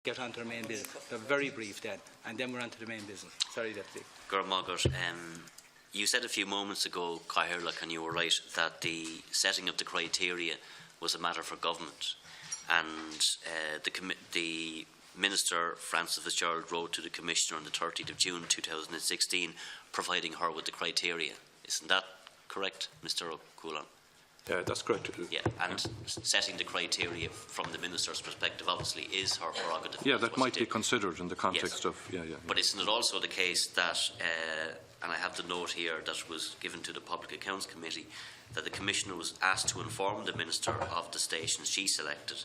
Get on to the main business. They're very brief then, and then we're on to the main business. Sorry, Deputy. You said a few moments ago, Cahill, and you were right, that the setting of the criteria was a matter for government, and the Minister, Francis Fitzgerald, wrote to the Commissioner on the 30th of June 2016, providing her with the criteria. Isn't that correct, Mr. Cullinane? Yeah, that's correct. Yeah, and setting the criteria from the Minister's perspective obviously is her prerogative. Yeah, that might be considered in the context of... Yeah. But isn't it also the case that, and I have the note here that was given to the Public Accounts Committee, that the Commissioner was asked to inform the Minister of the stations she selected.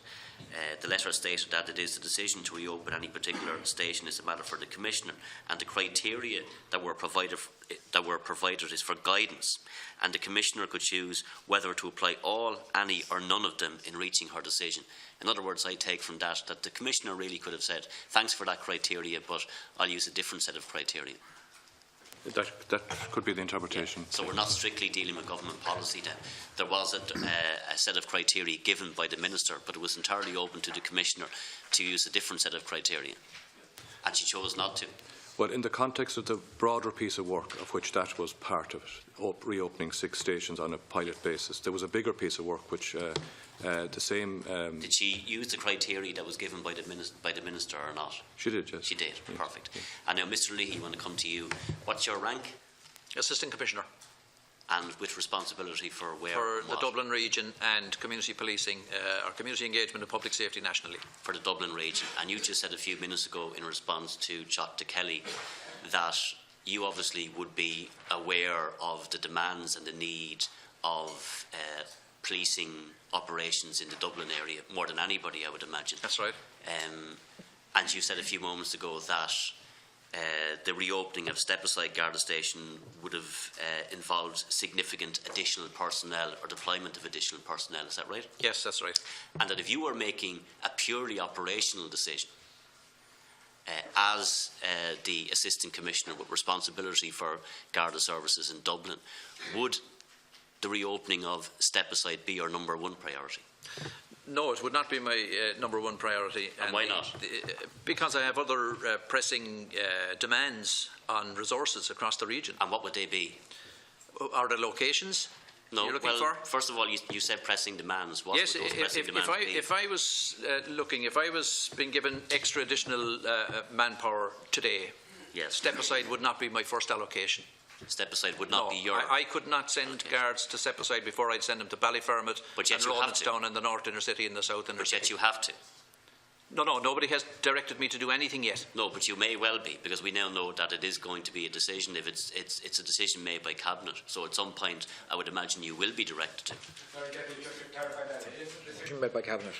The letter stated that it is the decision to reopen any particular station is a matter for the Commissioner, and the criteria that were provided is for guidance, and the Commissioner could choose whether to apply all, any or none of them in reaching her decision. In other words, I take from that the Commissioner really could have said, thanks for that criteria, but I'll use a different set of criteria. That could be the interpretation. Yeah. So we're not strictly dealing with government policy then. There was a set of criteria given by the Minister, but it was entirely open to the Commissioner to use a different set of criteria. And she chose not to. Well, in the context of the broader piece of work, of which that was part of it, reopening 6 stations on a pilot basis, there was a bigger piece of work which the same... Did she use the criteria that was given by the Minister or not? She did, yes. She did, yes. Perfect. Yes. And now, Mr. Leahy, I want to come to you. What's your rank? Assistant Commissioner. And with responsibility for where? For the Dublin region and community policing, or community engagement and public safety nationally. For the Dublin region. And you just said a few minutes ago in response to Chota Kelly that you obviously would be aware of the demands and the need of policing operations in the Dublin area more than anybody, I would imagine. That's right. And you said a few moments ago that the reopening of Stepaside Garda Station would have involved significant additional personnel or deployment of additional personnel. Is that right? Yes, that's right. And that if you were making a purely operational decision as the Assistant Commissioner with responsibility for Garda services in Dublin, would the reopening of Stepaside be your number one priority? No, it would not be my number one priority. And why not? Because I have other pressing demands on resources across the region. And what would they be? Are the locations you're looking for? First of all, you said pressing demands. What yes, would those pressing demands be? If I was if I was being given extra additional manpower today, yes. Stepaside would not be my first allocation. Stepaside would not be your... I could not send guards to Stepaside before I'd send them to Ballyfermot and Rolandstown in the north inner city and the south inner city. But yet you have to. No, nobody has directed me to do anything yet. No, but you may well be, because we now know that it is going to be a decision. If it's a decision made by Cabinet, so at some point I would imagine you will be directed to. Sorry, Deputy, just to clarify that, it is a decision made by Cabinet.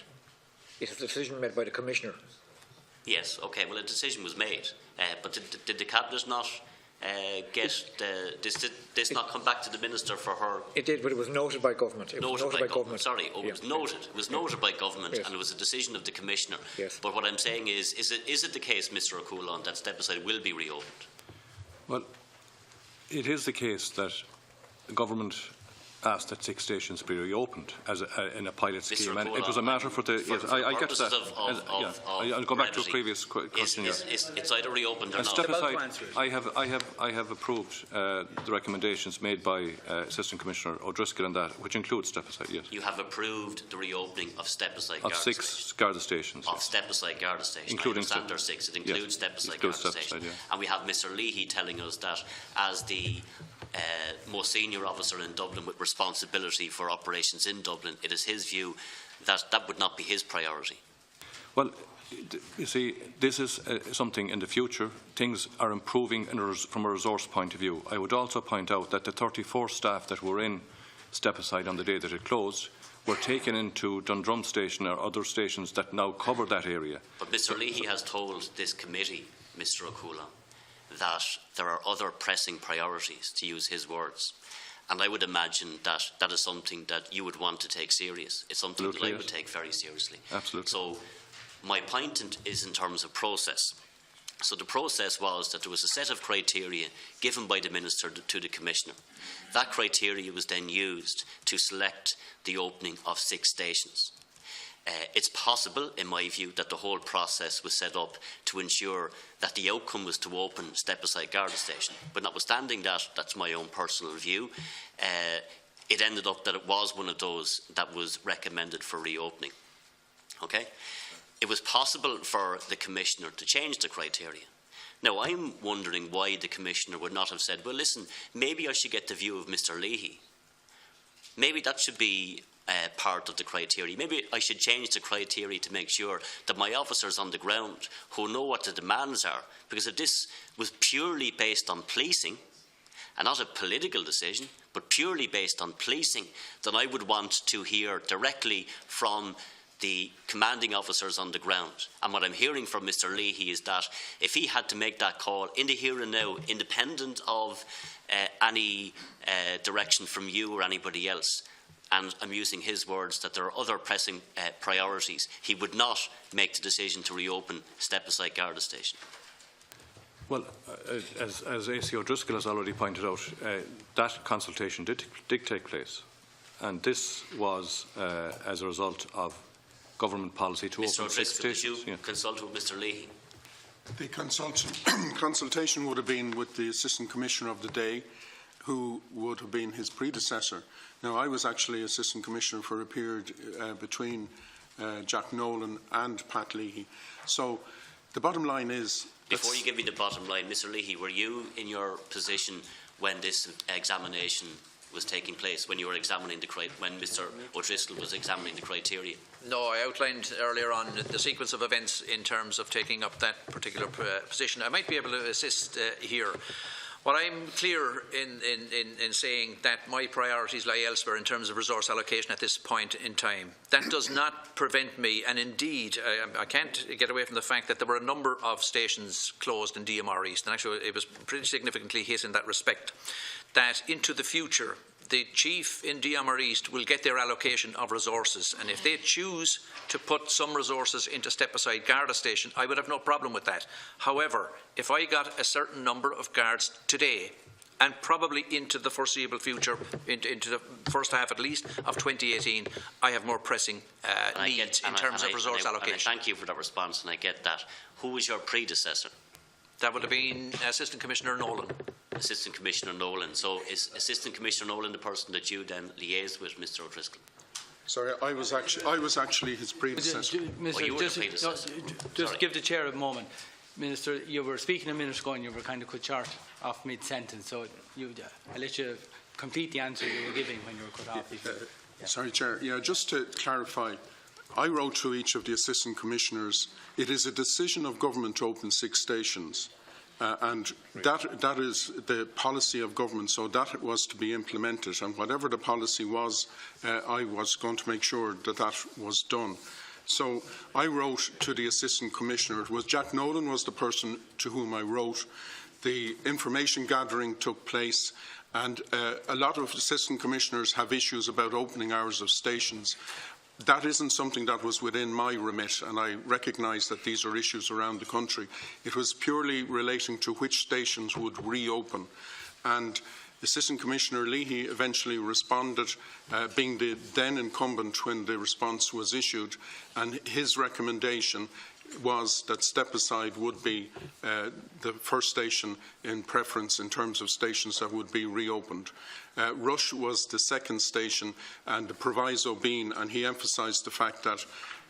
It's a decision made by the Commissioner. Yes, okay, well a decision was made, but did the Cabinet not this not come back to the Minister for her? It did, but it was noted by government. It was noted by government. Sorry, it was noted. It was noted by government, yes. And it was a decision of the Commissioner. Yes. But what I'm saying is it the case, Mr. Cullinane, that Stepaside will be reopened? Well, it is the case that the government asked that 6 stations be reopened as in a pilot scheme, and it was a matter for the. I get that. I'll go back to a previous question. It's either reopened or not. Stepaside, I have approved the recommendations made by Assistant Commissioner O'Driscoll on that, which includes Stepaside. Yes. You have approved the reopening of Stepaside of 6 Garda stations. Of Stepaside Garda Station, including Standard 6. It includes Stepaside Garda Station, and we have Mr. Leahy telling us that as the most senior officer in Dublin with responsibility for operations in Dublin, it is his view that that would not be his priority. Well, you see, this is something in the future. Things are improving from a resource point of view. I would also point out that the 34 staff that were in Stepaside on the day that it closed were taken into Dundrum Station or other stations that now cover that area. But Mr. Leahy has told this committee, Mr. O'Cullinane, that there are other pressing priorities, to use his words. And I would imagine that that is something that you would want to take serious. It's something Absolutely, that I would take very seriously. Absolutely. So my point is in terms of process. So the process was that there was a set of criteria given by the Minister to the Commissioner. That criteria was then used to select the opening of 6 stations. It's possible, in my view, that the whole process was set up to ensure that the outcome was to open Stepaside Garda Station. But notwithstanding that, that's my own personal view, it ended up that it was one of those that was recommended for reopening. Okay? It was possible for the Commissioner to change the criteria. Now, I'm wondering why the Commissioner would not have said, well, listen, maybe I should get the view of Mr. Leahy. Maybe that should be part of the criteria. Maybe I should change the criteria to make sure that my officers on the ground who know what the demands are, because if this was purely based on policing, and not a political decision, but purely based on policing, then I would want to hear directly from the commanding officers on the ground. And what I'm hearing from Mr. Leahy is that if he had to make that call in the here and now, independent of any direction from you or anybody else, and I'm using his words that there are other pressing priorities, he would not make the decision to reopen Stepaside Garda Station. Well, as AC O'Driscoll has already pointed out, that consultation did take place, and this was as a result of government policy to Mr. open 6 stations. Did you consult with Mr. Leahy? The consultation would have been with the Assistant Commissioner of the day, who would have been his predecessor. Now, I was actually Assistant Commissioner for a period between Jack Nolan and Pat Leahy. So the bottom line is... Before you give me the bottom line, Mr. Leahy, were you in your position when this examination was taking place, when you were examining when Mr. O'Driscoll was examining the criteria? No, I outlined earlier on the sequence of events in terms of taking up that particular position. I might be able to assist here. What I'm clear in saying that my priorities lie elsewhere in terms of resource allocation at this point in time. That does not prevent me, and indeed I can't get away from the fact that there were a number of stations closed in DMR East, and actually it was pretty significantly hit in that respect, that into the future the chief in DMR East will get their allocation of resources, and if they choose to put some resources into Stepaside Garda Station, I would have no problem with that. However, if I got a certain number of guards today, and probably into the foreseeable future, into the first half at least of 2018, I have more pressing needs in terms of resource allocation. And I thank you for that response, and I get that. Who was your predecessor? That would have been Assistant Commissioner Nolan. Assistant Commissioner Nolan. So is Assistant Commissioner Nolan the person that you then liaised with, Mr. O'Driscoll? Sorry, I was actually his predecessor. Just give the chair a moment. Minister, you were speaking a minute ago and you were kind of cut short off mid-sentence, so I'll let you complete the answer you were giving when you were cut off. Sorry, Chair. Yeah, just to clarify, I wrote to each of the Assistant Commissioners, it is a decision of government to open 6 stations. And that is the policy of government, so that was to be implemented. And whatever the policy was, I was going to make sure that that was done. So I wrote to the Assistant Commissioner. It was Jack Nolan was the person to whom I wrote. The information gathering took place, and a lot of Assistant Commissioners have issues about opening hours of stations. That isn't something that was within my remit, and I recognise that these are issues around the country. It was purely relating to which stations would reopen. And Assistant Commissioner Leahy eventually responded, being the then incumbent when the response was issued, and his recommendation was that Stepaside would be the first station in preference in terms of stations that would be reopened. Rush was the second station, and the proviso being, and he emphasised the fact that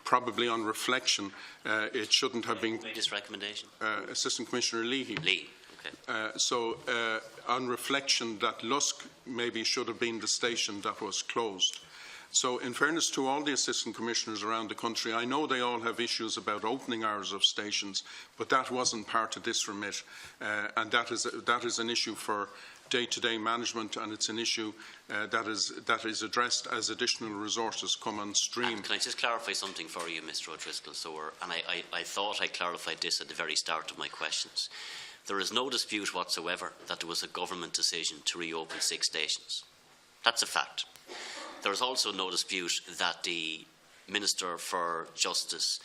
probably on reflection it shouldn't have been... Who made this recommendation? Assistant Commissioner Leahy. Lee. Okay. So on reflection that Lusk maybe should have been the station that was closed. So in fairness to all the Assistant Commissioners around the country, I know they all have issues about opening hours of stations, but that wasn't part of this remit, and that is an issue for day-to-day management, and it's an issue that is addressed as additional resources come on stream. And can I just clarify something for you, Mr. O'Driscoll? I thought I clarified this at the very start of my questions. There is no dispute whatsoever that there was a government decision to reopen 6 stations. That's a fact. There is also no dispute that the Minister for Justice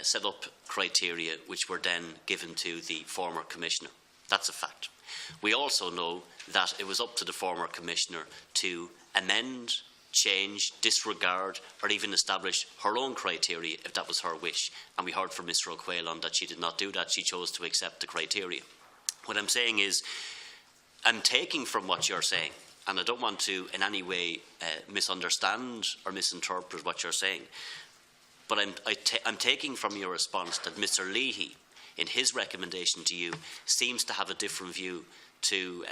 set up criteria which were then given to the former Commissioner. That's a fact. We also know that it was up to the former Commissioner to amend change, disregard, or even establish her own criteria if that was her wish. And we heard from Mr O'Quailon that she did not do that. She chose to accept the criteria. What I'm saying is, I'm taking from what you're saying, and I don't want to in any way misunderstand or misinterpret what you're saying, but I'm taking from your response that Mr Leahy, in his recommendation to you, seems to have a different view to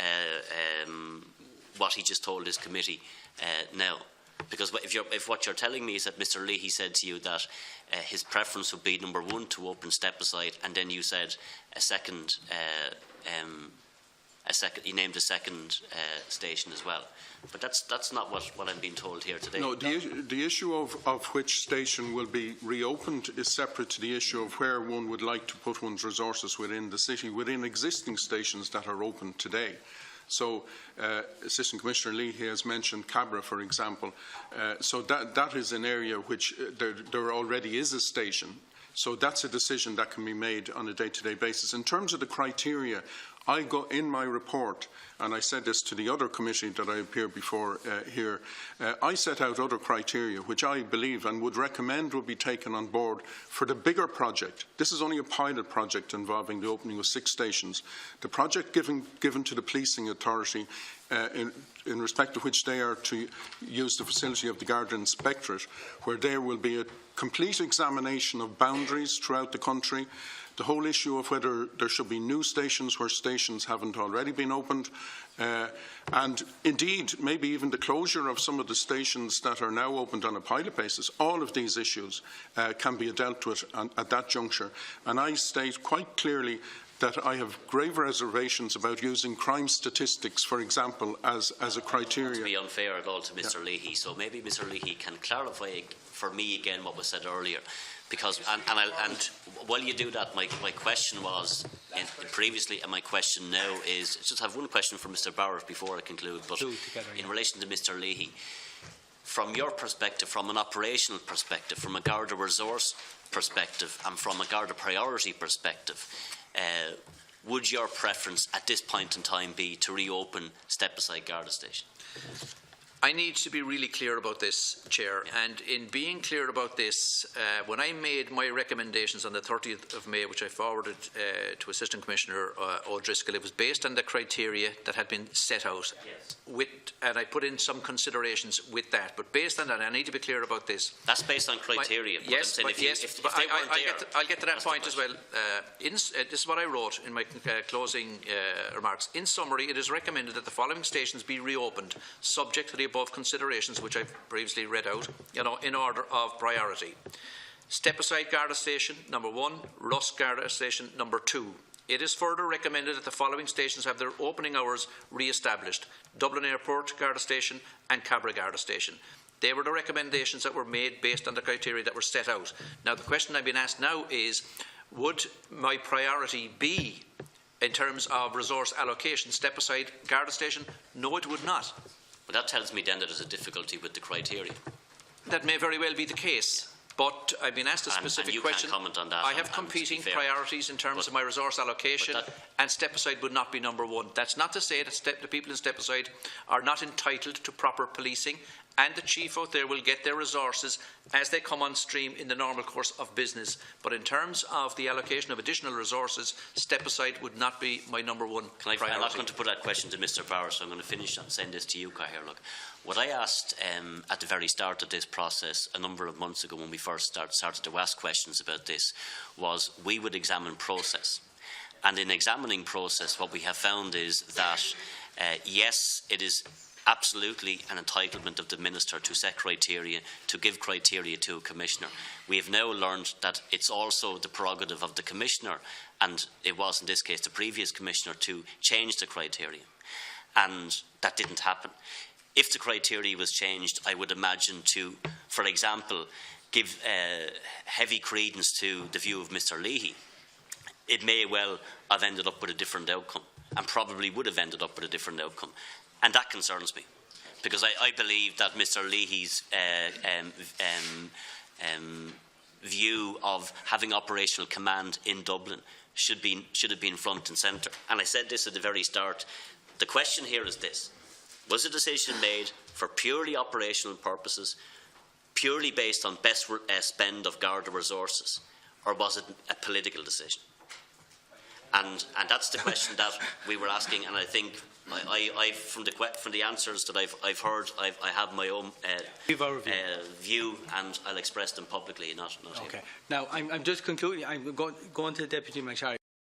what he just told his committee now. Because if what you're telling me is that Mr Leahy said to you that his preference would be, number one, to open Stepaside, and then you said you named a second station as well. But that's not what I'm being told here today. No, the issue of which station will be reopened is separate to the issue of where one would like to put one's resources within the city, within existing stations that are open today. So, Assistant Commissioner Leahy has mentioned Cabra, for example. So that is an area which there already is a station. So that's a decision that can be made on a day-to-day basis. In terms of the criteria, I go in my report, and I said this to the other committee that I appeared before here, I set out other criteria which I believe and would recommend would be taken on board for the bigger project. This is only a pilot project involving the opening of 6 stations. The project given to the policing authority in respect to which they are to use the facility of the Garda Inspectorate, where there will be a complete examination of boundaries throughout the country, the whole issue of whether there should be new stations where stations haven't already been opened, and indeed maybe even the closure of some of the stations that are now opened on a pilot basis. All of these issues can be dealt with at that juncture. And I state quite clearly that I have grave reservations about using crime statistics, for example, as a criteria. To be unfair at all to Mr Leahy, so maybe Mr Leahy can clarify for me again what was said earlier. Because, and while you do that, my question was previously, and my question now is, just have one question for Mr Barrett before I conclude, but in relation to Mr Leahy, from your perspective, from an operational perspective, from a Garda resource perspective, and from a Garda priority perspective, would your preference at this point in time be to reopen Stepaside Garda Station? I need to be really clear about this, Chair, and in being clear about this, when I made my recommendations on the 30th of May, which I forwarded to Assistant Commissioner O'Driscoll, it was based on the criteria that had been set out, and I put in some considerations with that, but based on that, I need to be clear about this. That's based on criteria. I'll get to that point as well. This is what I wrote in my closing remarks. In summary, it is recommended that the following stations be reopened, subject to the above considerations which I've previously read out, in order of priority. Stepaside Garda Station, number 1, Rusk Garda Station, number 2. It is further recommended that the following stations have their opening hours re-established: Dublin Airport Garda Station and Cabra Garda Station. They were the recommendations that were made based on the criteria that were set out. Now, the question I've been asked now is, would my priority be, in terms of resource allocation, Stepaside Garda Station? No, it would not. But that tells me then that there's a difficulty with the criteria. That may very well be the case, but I've been asked a specific question. Can't comment on that. I have competing priorities in terms of my resource allocation, and Stepaside would not be number 1. That's not to say that the people in Stepaside are not entitled to proper policing, and the chief out there will get their resources as they come on stream in the normal course of business. But in terms of the allocation of additional resources, Stepaside would not be my number 1 priority. I'm not going to put that question to Mr Barrett, so I'm going to finish and send this to you, Cahir. Look, what I asked at the very start of this process a number of months ago when we first started to ask questions about this was we would examine process. And in examining process, what we have found is that, yes, it is absolutely an entitlement of the Minister to set criteria, to give criteria to a Commissioner. We have now learned that it's also the prerogative of the Commissioner, and it was in this case the previous Commissioner, to change the criteria. And that didn't happen. If the criteria was changed, I would imagine to, for example, give heavy credence to the view of Mr Leahy, it may well have ended up with a different outcome, and probably would have ended up with a different outcome. And that concerns me, because I believe that Mr Leahy's view of having operational command in Dublin should have been front and centre. And I said this at the very start. The question here is this. Was a decision made for purely operational purposes, purely based on best spend of Garda resources, or was it a political decision? And that's the question that we were asking, and I think from the answers that I've heard, I have my own view, and I'll express them publicly, not here. Okay. Now, I'm just concluding. I'm going to the Deputy Macshari.